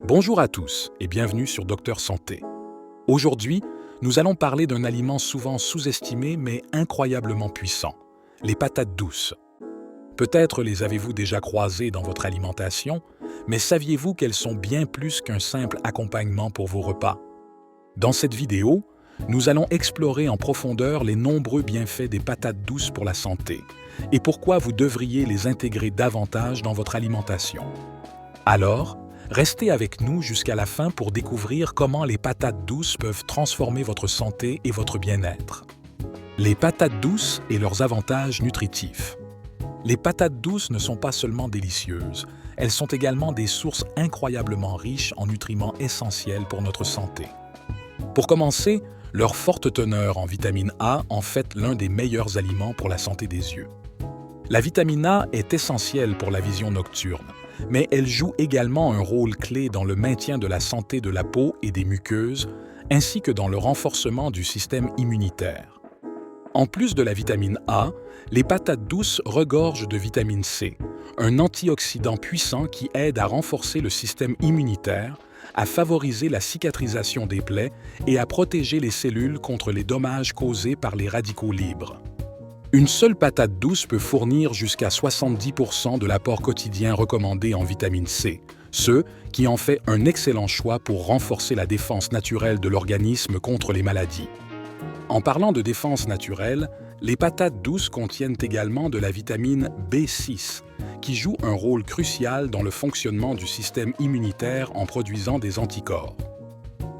Bonjour à tous et bienvenue sur Docteur Santé. Aujourd'hui, nous allons parler d'un aliment souvent sous-estimé mais incroyablement puissant, les patates douces. Peut-être les avez-vous déjà croisées dans votre alimentation, mais saviez-vous qu'elles sont bien plus qu'un simple accompagnement pour vos repas? Dans cette vidéo, nous allons explorer en profondeur les nombreux bienfaits des patates douces pour la santé et pourquoi vous devriez les intégrer davantage dans votre alimentation. Alors, restez avec nous jusqu'à la fin pour découvrir comment les patates douces peuvent transformer votre santé et votre bien-être. Les patates douces et leurs avantages nutritifs. Les patates douces ne sont pas seulement délicieuses, elles sont également des sources incroyablement riches en nutriments essentiels pour notre santé. Pour commencer, leur forte teneur en vitamine A en fait l'un des meilleurs aliments pour la santé des yeux. La vitamine A est essentielle pour la vision nocturne, mais elle joue également un rôle clé dans le maintien de la santé de la peau et des muqueuses, ainsi que dans le renforcement du système immunitaire. En plus de la vitamine A, les patates douces regorgent de vitamine C, un antioxydant puissant qui aide à renforcer le système immunitaire, à favoriser la cicatrisation des plaies et à protéger les cellules contre les dommages causés par les radicaux libres. Une seule patate douce peut fournir jusqu'à 70% de l'apport quotidien recommandé en vitamine C, ce qui en fait un excellent choix pour renforcer la défense naturelle de l'organisme contre les maladies. En parlant de défense naturelle, les patates douces contiennent également de la vitamine B6, qui joue un rôle crucial dans le fonctionnement du système immunitaire en produisant des anticorps.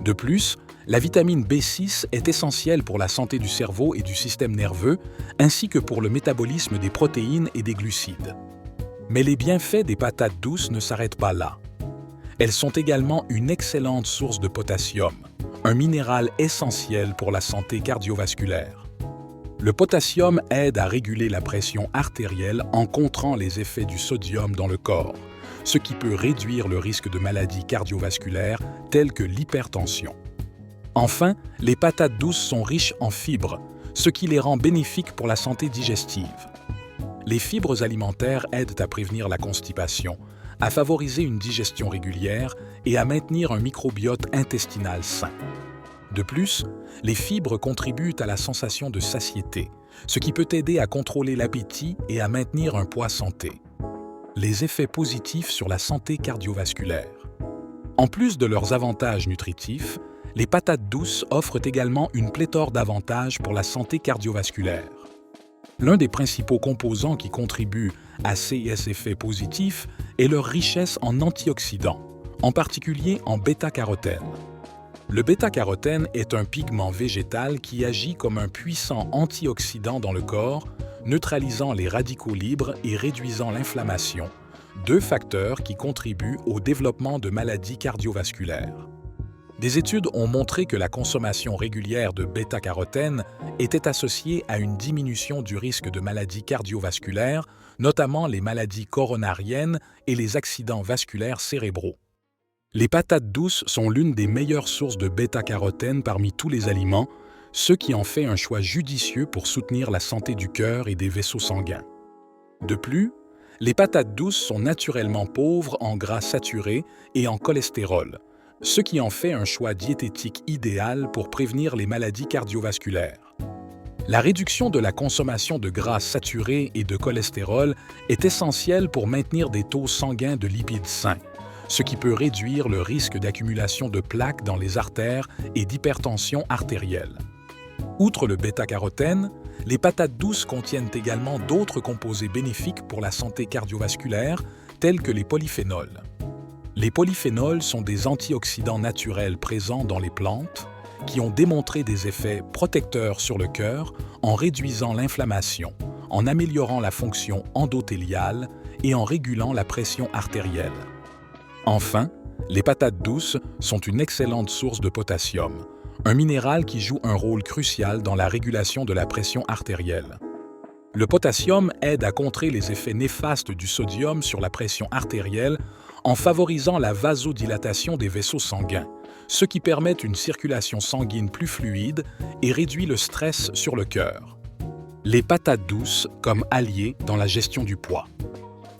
De plus, la vitamine B6 est essentielle pour la santé du cerveau et du système nerveux, ainsi que pour le métabolisme des protéines et des glucides. Mais les bienfaits des patates douces ne s'arrêtent pas là. Elles sont également une excellente source de potassium, un minéral essentiel pour la santé cardiovasculaire. Le potassium aide à réguler la pression artérielle en contrant les effets du sodium dans le corps, ce qui peut réduire le risque de maladies cardiovasculaires telles que l'hypertension. Enfin, les patates douces sont riches en fibres, ce qui les rend bénéfiques pour la santé digestive. Les fibres alimentaires aident à prévenir la constipation, à favoriser une digestion régulière et à maintenir un microbiote intestinal sain. De plus, les fibres contribuent à la sensation de satiété, ce qui peut aider à contrôler l'appétit et à maintenir un poids santé. Les effets positifs sur la santé cardiovasculaire. En plus de leurs avantages nutritifs, les patates douces offrent également une pléthore d'avantages pour la santé cardiovasculaire. L'un des principaux composants qui contribuent à ces effets positifs est leur richesse en antioxydants, en particulier en bêta-carotène. Le bêta-carotène est un pigment végétal qui agit comme un puissant antioxydant dans le corps, neutralisant les radicaux libres et réduisant l'inflammation, deux facteurs qui contribuent au développement de maladies cardiovasculaires. Des études ont montré que la consommation régulière de bêta-carotène était associée à une diminution du risque de maladies cardiovasculaires, notamment les maladies coronariennes et les accidents vasculaires cérébraux. Les patates douces sont l'une des meilleures sources de bêta-carotène parmi tous les aliments, ce qui en fait un choix judicieux pour soutenir la santé du cœur et des vaisseaux sanguins. De plus, les patates douces sont naturellement pauvres en gras saturés et en cholestérol, ce qui en fait un choix diététique idéal pour prévenir les maladies cardiovasculaires. La réduction de la consommation de gras saturés et de cholestérol est essentielle pour maintenir des taux sanguins de lipides sains, ce qui peut réduire le risque d'accumulation de plaques dans les artères et d'hypertension artérielle. Outre le bêta-carotène, les patates douces contiennent également d'autres composés bénéfiques pour la santé cardiovasculaire, tels que les polyphénols. Les polyphénols sont des antioxydants naturels présents dans les plantes qui ont démontré des effets protecteurs sur le cœur en réduisant l'inflammation, en améliorant la fonction endothéliale et en régulant la pression artérielle. Enfin, les patates douces sont une excellente source de potassium, un minéral qui joue un rôle crucial dans la régulation de la pression artérielle. Le potassium aide à contrer les effets néfastes du sodium sur la pression artérielle en favorisant la vasodilatation des vaisseaux sanguins, ce qui permet une circulation sanguine plus fluide et réduit le stress sur le cœur. Les patates douces comme alliées dans la gestion du poids.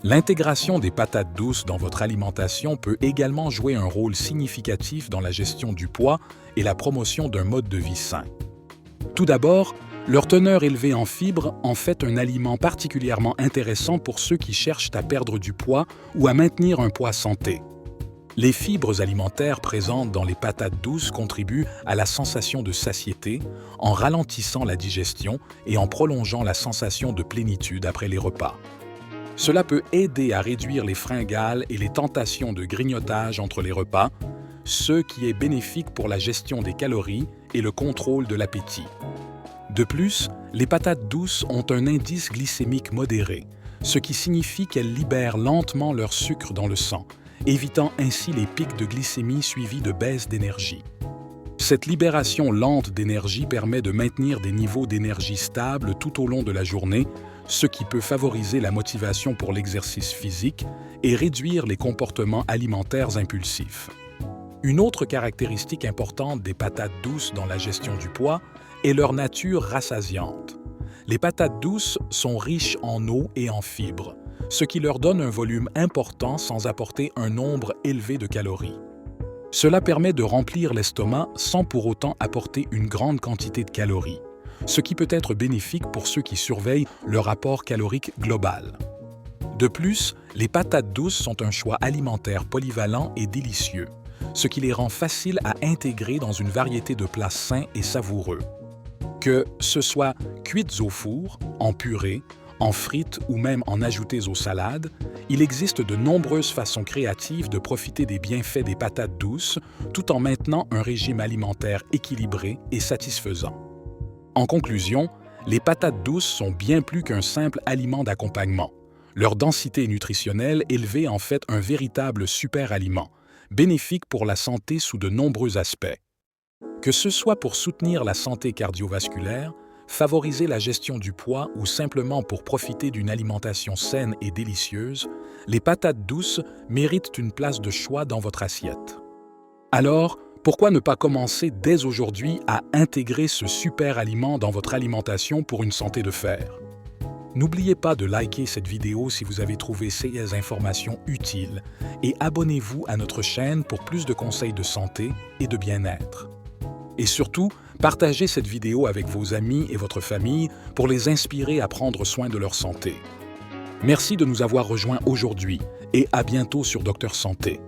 L'intégration des patates douces dans votre alimentation peut également jouer un rôle significatif dans la gestion du poids et la promotion d'un mode de vie sain. Tout d'abord, leur teneur élevée en fibres en fait un aliment particulièrement intéressant pour ceux qui cherchent à perdre du poids ou à maintenir un poids santé. Les fibres alimentaires présentes dans les patates douces contribuent à la sensation de satiété en ralentissant la digestion et en prolongeant la sensation de plénitude après les repas. Cela peut aider à réduire les fringales et les tentations de grignotage entre les repas, ce qui est bénéfique pour la gestion des calories et le contrôle de l'appétit. De plus, les patates douces ont un indice glycémique modéré, ce qui signifie qu'elles libèrent lentement leur sucre dans le sang, évitant ainsi les pics de glycémie suivis de baisse d'énergie. Cette libération lente d'énergie permet de maintenir des niveaux d'énergie stables tout au long de la journée, ce qui peut favoriser la motivation pour l'exercice physique et réduire les comportements alimentaires impulsifs. Une autre caractéristique importante des patates douces dans la gestion du poids est leur nature rassasiante. Les patates douces sont riches en eau et en fibres, ce qui leur donne un volume important sans apporter un nombre élevé de calories. Cela permet de remplir l'estomac sans pour autant apporter une grande quantité de calories, ce qui peut être bénéfique pour ceux qui surveillent le rapport calorique global. De plus, les patates douces sont un choix alimentaire polyvalent et délicieux, ce qui les rend faciles à intégrer dans une variété de plats sains et savoureux. Que ce soit cuites au four, en purée, en frites ou même en ajoutées aux salades, il existe de nombreuses façons créatives de profiter des bienfaits des patates douces tout en maintenant un régime alimentaire équilibré et satisfaisant. En conclusion, les patates douces sont bien plus qu'un simple aliment d'accompagnement. Leur densité nutritionnelle élevée en fait un véritable super-aliment, bénéfique pour la santé sous de nombreux aspects. Que ce soit pour soutenir la santé cardiovasculaire, favoriser la gestion du poids ou simplement pour profiter d'une alimentation saine et délicieuse, les patates douces méritent une place de choix dans votre assiette. Alors, pourquoi ne pas commencer dès aujourd'hui à intégrer ce super aliment dans votre alimentation pour une santé de fer? N'oubliez pas de liker cette vidéo si vous avez trouvé ces informations utiles et abonnez-vous à notre chaîne pour plus de conseils de santé et de bien-être. Et surtout, partagez cette vidéo avec vos amis et votre famille pour les inspirer à prendre soin de leur santé. Merci de nous avoir rejoints aujourd'hui et à bientôt sur Docteur Santé.